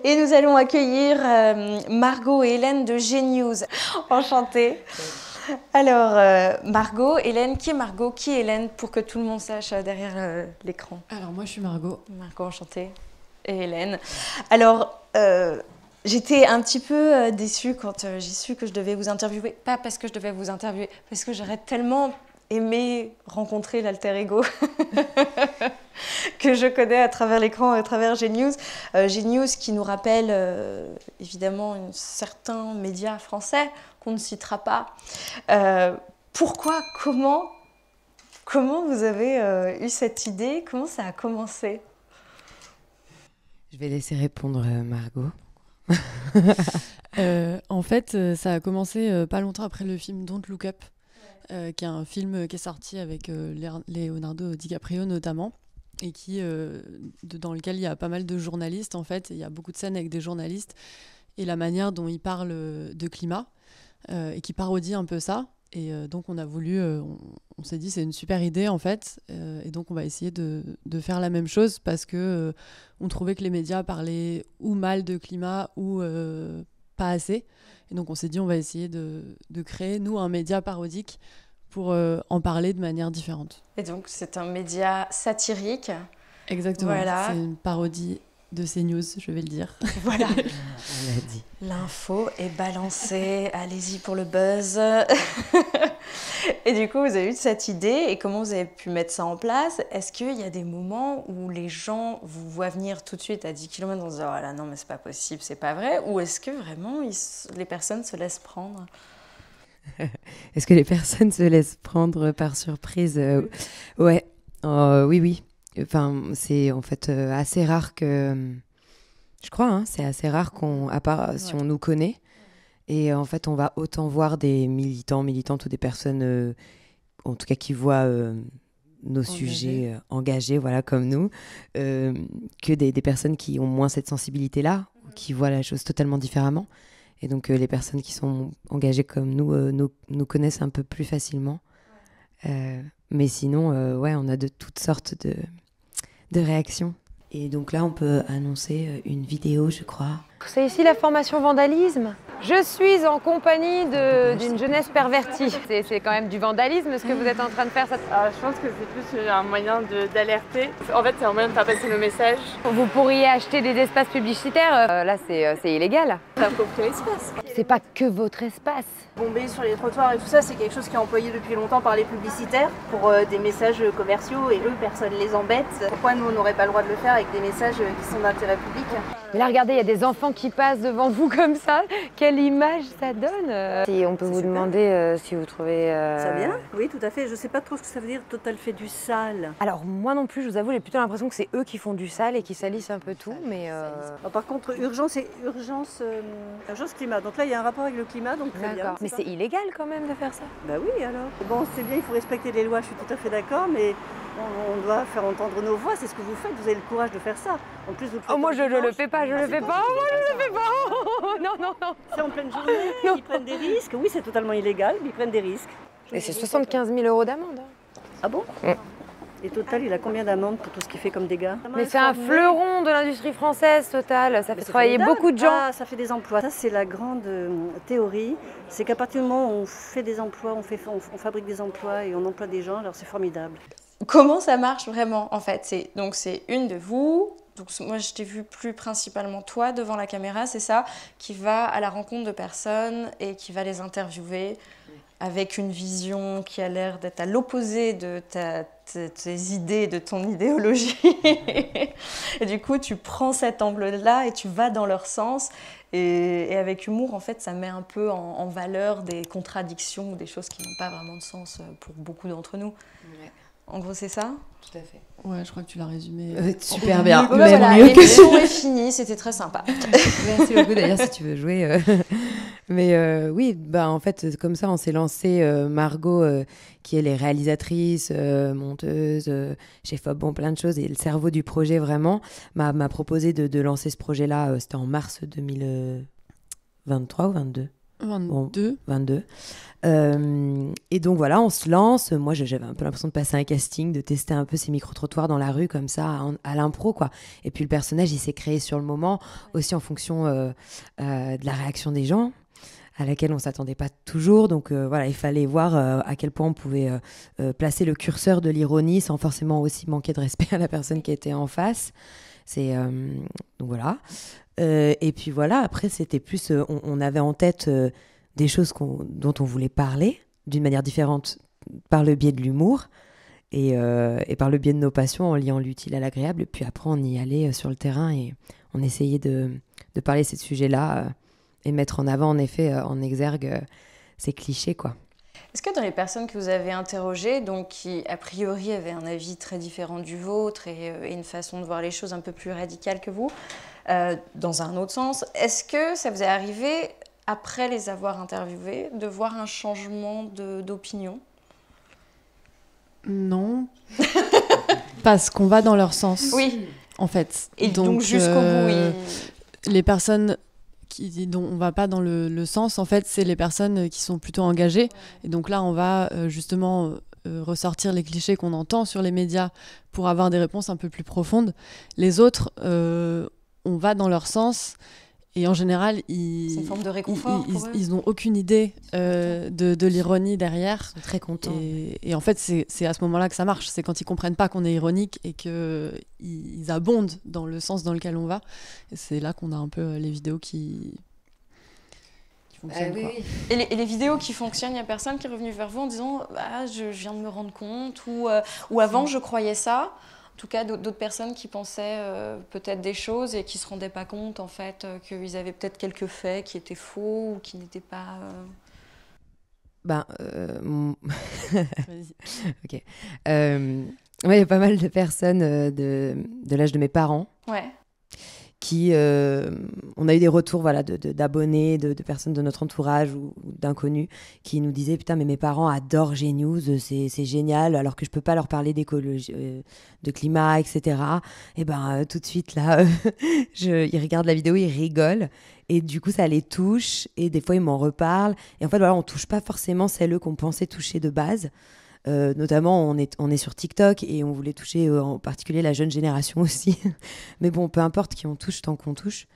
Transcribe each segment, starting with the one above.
Et nous allons accueillir Margot et Hélène de G-News. Enchantée. Alors, Margot, Hélène, qui est Margot, qui est Hélène, pour que tout le monde sache derrière l'écran. Alors, moi, je suis Margot. Margot, enchantée. Et Hélène. Alors, j'étais un petit peu déçue quand j'ai su que je devais vous interviewer. Pas parce que je devais vous interviewer, parce que j'aurais tellement aimé rencontrer l'alter ego que je connais à travers l'écran, à travers G-News. G-News qui nous rappelle évidemment certains médias français qu'on ne citera pas. Pourquoi, comment vous avez eu cette idée? Comment ça a commencé? Je vais laisser répondre Margot. En fait, ça a commencé pas longtemps après le film Don't Look Up, qui est un film qui est sorti avec Leonardo DiCaprio notamment, et dans lequel il y a pas mal de journalistes en fait. Il y a beaucoup de scènes avec des journalistes et la manière dont ils parlent de climat et qui parodient un peu ça. Et donc on a voulu, on s'est dit c'est une super idée en fait, et donc on va essayer de faire la même chose parce que on trouvait que les médias parlaient ou mal de climat ou pas assez. Et donc on s'est dit on va essayer de créer nous un média parodique pour en parler de manière différente. Et donc c'est un média satirique. Exactement, voilà. C'est une parodie de CNews, je vais le dire. Voilà. On l'a dit. L'info est balancée, allez-y pour le buzz. Et du coup, vous avez eu cette idée et comment vous avez pu mettre ça en place? Est-ce qu'il y a des moments où les gens vous voient venir tout de suite à 10 km en se disant « Oh là non, mais c'est pas possible, c'est pas vrai » ou est-ce que vraiment les personnes se laissent prendre? Est-ce que les personnes se laissent prendre par surprise? Ouais, oui. Enfin, c'est en fait assez rare que... Je crois, hein, c'est assez rare à part si on nous connaît. Et en fait, on va autant voir des militants, militantes ou des personnes, en tout cas qui voient nos sujets engagés, voilà, comme nous, que des personnes qui ont moins cette sensibilité-là, qui voient la chose totalement différemment. Et donc, les personnes qui sont engagées comme nous connaissent un peu plus facilement. Mais sinon, ouais, on a de toutes sortes de réactions. Et donc là, on peut annoncer une vidéo, je crois. C'est ici la formation vandalisme. Je suis en compagnie d'une jeunesse pervertie. C'est quand même du vandalisme ce que vous êtes en train de faire. Ça... Je pense que c'est plus un moyen d'alerter. En fait, c'est un moyen de faire passer nos messages. Vous pourriez acheter des espaces publicitaires. Là, c'est illégal. Ça approprie l'espace. C'est pas que votre espace. Bomber sur les trottoirs et tout ça, c'est quelque chose qui est employé depuis longtemps par les publicitaires pour des messages commerciaux et eux, personne les embête. Pourquoi nous, on n'aurait pas le droit de le faire avec des messages qui sont d'intérêt public? Mais là, regardez, il y a des enfants qui passent devant vous comme ça. Quelle image ça donne. Si on peut vous demander si vous trouvez... Ça vient? Oui, tout à fait. Je sais pas trop ce que ça veut dire, Total fait du sale. Alors, moi non plus, je vous avoue, j'ai plutôt l'impression que c'est eux qui font du sale et qui salissent un peu tout, mais... Par contre, urgence climat. Donc là, il y a un rapport avec le climat, donc très bien. Mais c'est illégal quand même de faire ça. Bah oui, alors. Bon, c'est bien, il faut respecter les lois, je suis tout à fait d'accord, mais on doit faire entendre nos voix, c'est ce que vous faites, vous avez le courage de faire ça. En plus, vous le faites moi je le fais pas, je le fais pas, moi je le fais pas. Non. C'est en pleine journée, ils prennent des risques. Oui, c'est totalement illégal, mais ils prennent des risques. Et c'est 75 000 € d'amende. Ah bon? Et Total, il a combien d'amendes pour tout ce qu'il fait comme dégâts? Mais c'est un fleuron de l'industrie française, Total. Ça fait travailler beaucoup de gens. Ah, ça fait des emplois. Ça, c'est la grande théorie. C'est qu'à partir du moment où on fait des emplois, on fabrique des emplois et on emploie des gens, alors c'est formidable. Comment ça marche vraiment en fait? C'est une de vous, donc moi je t'ai vu plus principalement toi devant la caméra, c'est ça, qui va à la rencontre de personnes et qui va les interviewer avec une vision qui a l'air d'être à l'opposé de tes idées, de ton idéologie. Et du coup, tu prends cet angle-là et tu vas dans leur sens. Et avec humour, en fait, ça met un peu en valeur des contradictions ou des choses qui n'ont pas vraiment de sens pour beaucoup d'entre nous. Ouais. En gros, c'est ça? Tout à fait. Ouais, je crois que tu l'as résumé super bien. Voilà, l'émission est finie, c'était très sympa. Merci beaucoup d'ailleurs si tu veux jouer. Mais oui, en fait, comme ça, on s'est lancé. Margot, qui est les réalisatrices, monteuse, chef-op, plein de choses, et le cerveau du projet vraiment, m'a proposé de lancer ce projet-là. C'était en mars 2023 ou 22? 22. 22. Et donc voilà, on se lance. Moi, j'avais un peu l'impression de passer un casting, de tester un peu ces micro-trottoirs dans la rue comme ça, à l'impro, quoi. Et puis le personnage, il s'est créé sur le moment, aussi en fonction de la réaction des gens, à laquelle on s'attendait pas toujours. Donc voilà, il fallait voir à quel point on pouvait placer le curseur de l'ironie sans forcément aussi manquer de respect à la personne qui était en face. Donc voilà. Et puis voilà, après, c'était plus... on avait en tête des choses dont on voulait parler d'une manière différente par le biais de l'humour et par le biais de nos passions en liant l'utile à l'agréable. Et puis après, on y allait sur le terrain et on essayait de parler de ces sujets-là et mettre en avant, en effet, en exergue ces clichés, quoi. Est-ce que dans les personnes que vous avez interrogées, donc qui a priori avaient un avis très différent du vôtre et une façon de voir les choses un peu plus radicale que vous, dans un autre sens, est-ce que ça vous est arrivé, après les avoir interviewées, de voir un changement d'opinion ? Non. Parce qu'on va dans leur sens, Oui. en fait. Et donc jusqu'au bout, les personnes dont on va pas dans le sens, en fait, c'est les personnes qui sont plutôt engagées. Et donc là, on va justement ressortir les clichés qu'on entend sur les médias pour avoir des réponses un peu plus profondes. Les autres, on va dans leur sens. Et en général, c'est une forme de réconfort pour eux. Ils n'ont aucune idée de l'ironie derrière. Ils sont très contents. Et en fait, c'est à ce moment-là que ça marche. C'est quand ils ne comprennent pas qu'on est ironique et qu'ils abondent dans le sens dans lequel on va. Et c'est là qu'on a un peu les vidéos qui fonctionnent. Oui, quoi. oui. Et les vidéos qui fonctionnent, il n'y a personne qui est revenu vers vous en disant « je viens de me rendre compte » ou « avant, je croyais ça ». En tout cas, d'autres personnes qui pensaient peut-être des choses et qui ne se rendaient pas compte, en fait, qu'ils avaient peut-être quelques faits qui étaient faux ou qui n'étaient pas... Vas-y. Ok. Ouais, il y a pas mal de personnes de l'âge de mes parents Ouais. qui... on a eu des retours voilà, d'abonnés, de personnes de notre entourage ou d'inconnus qui nous disaient « Putain, mais mes parents adorent Gnews, c'est génial, alors que je peux pas leur parler d'écologie, de climat, etc. » Et ben tout de suite, là, ils regardent la vidéo, ils rigolent. Et du coup, ça les touche. Et des fois, ils m'en reparlent. Et en fait, voilà, on touche pas forcément celles qu'on pensait toucher de base. Notamment, on est sur TikTok et on voulait toucher en particulier la jeune génération aussi. Mais bon, peu importe qui on touche tant qu'on touche.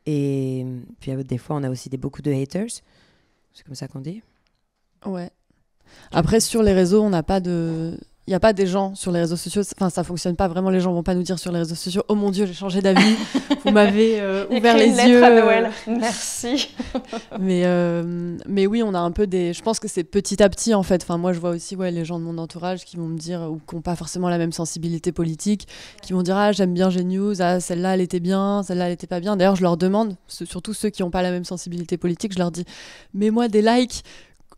Ouais. Et puis des fois, on a aussi beaucoup de haters. C'est comme ça qu'on dit. Ouais. Après, sur les réseaux, on n'a pas de... Il n'y a pas des gens sur les réseaux sociaux, enfin ça fonctionne pas vraiment, les gens vont pas nous dire sur les réseaux sociaux « Oh mon Dieu, j'ai changé d'avis, vous m'avez ouvert les yeux. » à Noël. Merci. Mais oui, on a un peu des... Je pense que c'est petit à petit en fait. Enfin, moi je vois aussi les gens de mon entourage qui vont me dire, ou qui n'ont pas forcément la même sensibilité politique, qui vont dire « Ah, j'aime bien Gnews, ah, celle-là elle était bien, celle-là elle était pas bien. » D'ailleurs, je leur demande, surtout ceux qui n'ont pas la même sensibilité politique, je leur dis « Mets-moi des likes !»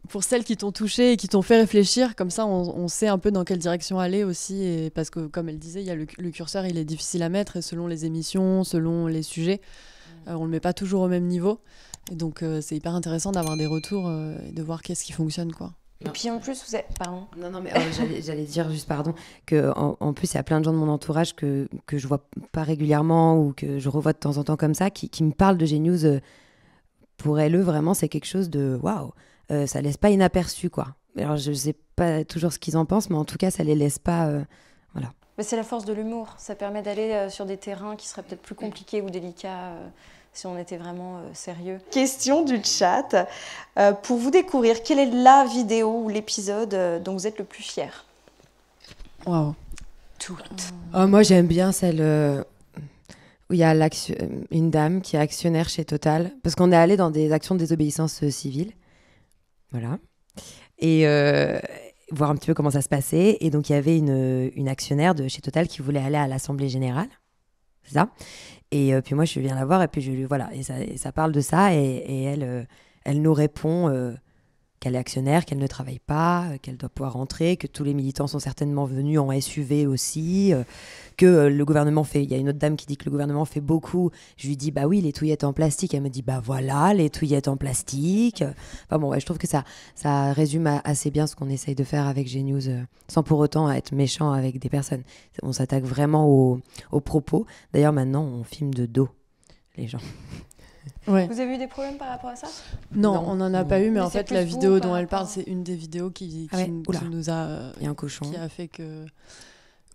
pour celles qui t'ont touché et qui t'ont fait réfléchir, comme ça on sait un peu dans quelle direction aller aussi, et parce que comme elle disait, il y a le curseur, il est difficile à mettre, et selon les émissions, selon les sujets, on le met pas toujours au même niveau, et donc c'est hyper intéressant d'avoir des retours et de voir qu'est-ce qui fonctionne, quoi. Et puis en plus, vous êtes... Pardon. Non, mais j'allais dire juste, pardon, qu'en plus, il y a plein de gens de mon entourage que je vois pas régulièrement ou que je revois de temps en temps comme ça, qui me parlent de Gnews. Pour elles, vraiment, c'est quelque chose de waouh. Ça laisse pas inaperçu, quoi. Alors, je sais pas toujours ce qu'ils en pensent, mais en tout cas, ça les laisse pas... voilà. Mais c'est la force de l'humour. Ça permet d'aller sur des terrains qui seraient peut-être plus compliqués ou délicats si on était vraiment sérieux. Question du chat. Pour vous découvrir, quelle est la vidéo ou l'épisode dont vous êtes le plus fier ? Waouh. Toutes. Oh, moi, j'aime bien celle... où il y a une dame qui est actionnaire chez Total, parce qu'on est allé dans des actions de désobéissance civile. Voilà. Et voir un petit peu comment ça se passait. Et donc, il y avait une actionnaire de chez Total qui voulait aller à l'Assemblée Générale. C'est ça. Et puis moi, je viens la voir et puis voilà. Et ça parle de ça. Et elle nous répond qu'elle est actionnaire, qu'elle ne travaille pas, qu'elle doit pouvoir rentrer, que tous les militants sont certainement venus en SUV aussi, que le gouvernement fait... Il y a une autre dame qui dit que le gouvernement fait beaucoup. Je lui dis, bah oui, les touillettes en plastique. Elle me dit, bah voilà, les touillettes en plastique. Enfin bon, je trouve que ça résume assez bien ce qu'on essaye de faire avec Gnews, sans pour autant être méchant avec des personnes. On s'attaque vraiment aux propos. D'ailleurs, maintenant, on filme de dos les gens. Ouais. Vous avez eu des problèmes par rapport à ça? Non, on n'en a pas eu, mais en c'est fait, plus la vous vidéo par dont elle rapport parle, à- c'est une des vidéos qui Oula. nous a, Il y a un cochon. qui a fait que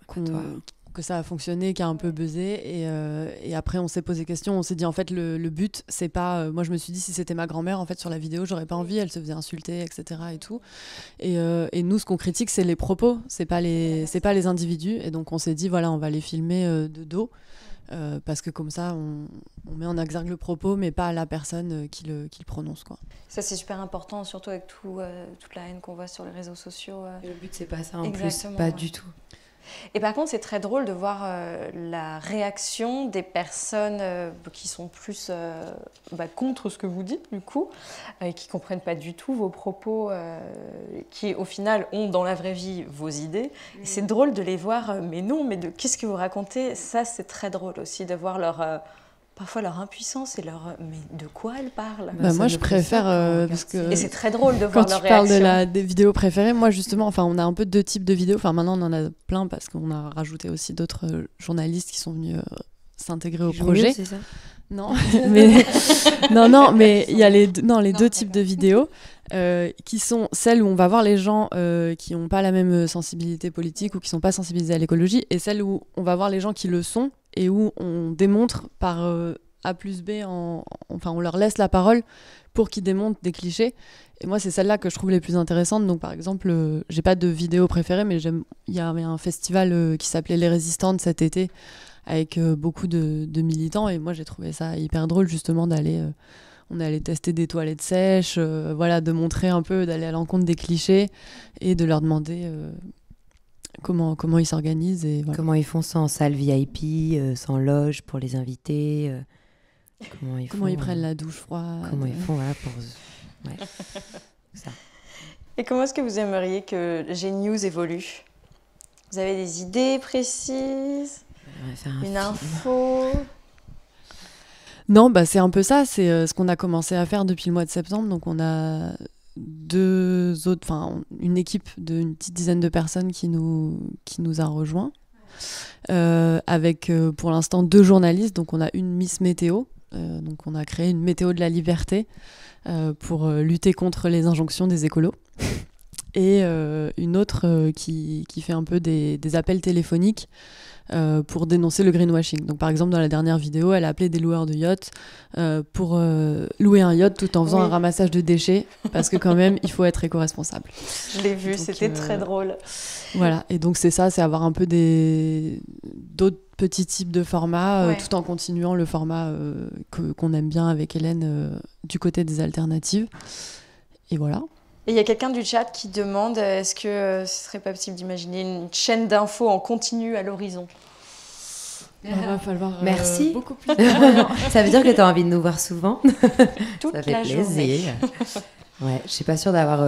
Toi. que ça a fonctionné, qui a un peu buzzé. Et après, on s'est posé question. On s'est dit, en fait, le but, c'est pas... moi, je me suis dit, si c'était ma grand-mère, en fait, sur la vidéo, j'aurais pas envie. Elle se faisait insulter, etc. et tout. Et nous, ce qu'on critique, c'est les propos. C'est pas les individus. Et donc, on s'est dit, voilà, on va les filmer de dos. Parce que comme ça, on met en exergue le propos, mais pas la personne qui le prononce, quoi. Ça, c'est super important, surtout avec toute la haine qu'on voit sur les réseaux sociaux. Et le but, c'est pas ça en Exactement, plus, pas ouais. du tout. Et par contre, c'est très drôle de voir la réaction des personnes qui sont plus contre ce que vous dites, du coup, et qui ne comprennent pas du tout vos propos, qui au final ont dans la vraie vie vos idées. Et c'est drôle de les voir, mais non, mais qu'est-ce que vous racontez? Ça, c'est très drôle aussi de voir parfois leur impuissance et mais de quoi elles parlent? Moi, je préfère parce que Et c'est très drôle de quand voir leur tu parles réaction. des vidéos préférées, moi justement, enfin, on a un peu deux types de vidéos. Enfin, maintenant, on en a plein parce qu'on a rajouté aussi d'autres journalistes qui sont venus s'intégrer au projet. C'est ça. Non, mais non, mais il y a les deux types de vidéos qui sont celles où on va voir les gens qui n'ont pas la même sensibilité politique ou qui sont pas sensibilisés à l'écologie, et celles où on va voir les gens qui le sont et où on démontre par A plus B, enfin on leur laisse la parole pour qu'ils démontrent des clichés. Et moi, c'est celles-là que je trouve les plus intéressantes. Donc, par exemple, j'ai pas de vidéo préférée, mais il y avait un festival qui s'appelait Les Résistantes cet été, avec beaucoup de militants. Et moi, j'ai trouvé ça hyper drôle, justement, d'aller... on est allé tester des toilettes sèches, voilà, de montrer un peu, d'aller à l'encontre des clichés et de leur demander comment ils s'organisent. Et voilà. Comment ils font sans salle VIP, sans loge pour les invités. Comment ils prennent la douche froide. Comment ils font, voilà, pour... Ouais. Ça. Et comment est-ce que vous aimeriez que G-News évolue? Vous avez des idées précises? On va faire un Une film. info? Non, c'est un peu ça. C'est ce qu'on a commencé à faire depuis le mois de septembre. Donc, on a une équipe d'une petite dizaine de personnes qui nous a rejoints. Avec pour l'instant 2 journalistes. Donc, on a une Miss Météo. Donc, on a créé une météo de la liberté pour lutter contre les injonctions des écolos. Et une autre qui fait un peu des appels téléphoniques pour dénoncer le greenwashing. Donc, par exemple, dans la dernière vidéo, elle a appelé des loueurs de yachts pour louer un yacht tout en faisant un ramassage de déchets, parce que quand même, il faut être éco-responsable. Je l'ai vu, Donc, c'était très drôle. Voilà, et donc c'est ça, c'est avoir un peu d'autres petits types de formats, tout en continuant le format qu'on aime bien avec Hélène du côté des alternatives. Et voilà. Et il y a quelqu'un du chat qui demande est-ce que ce serait pas possible d'imaginer une chaîne d'infos en continu à l'horizon? Il va falloir Merci. beaucoup plus de moyens. Ça veut dire que tu as envie de nous voir souvent. Toute Ça fait la plaisir. journée. Ouais, je suis pas sûre d'avoir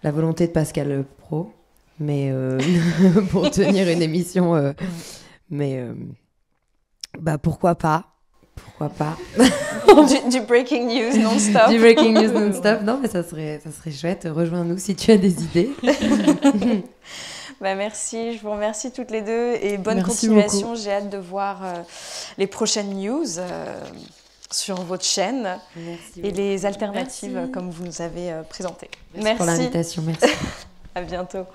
la volonté de Pascal Pro, mais pour tenir une émission, mais pourquoi pas? Pourquoi pas? du breaking news non-stop. Du breaking news non-stop. Non, mais ça serait chouette. Rejoins-nous si tu as des idées. Merci, je vous remercie toutes les deux et bonne Merci continuation. beaucoup. J'ai hâte de voir les prochaines news sur votre chaîne et les alternatives Merci. comme vous nous avez présentées. Merci pour l'invitation. Merci. À bientôt.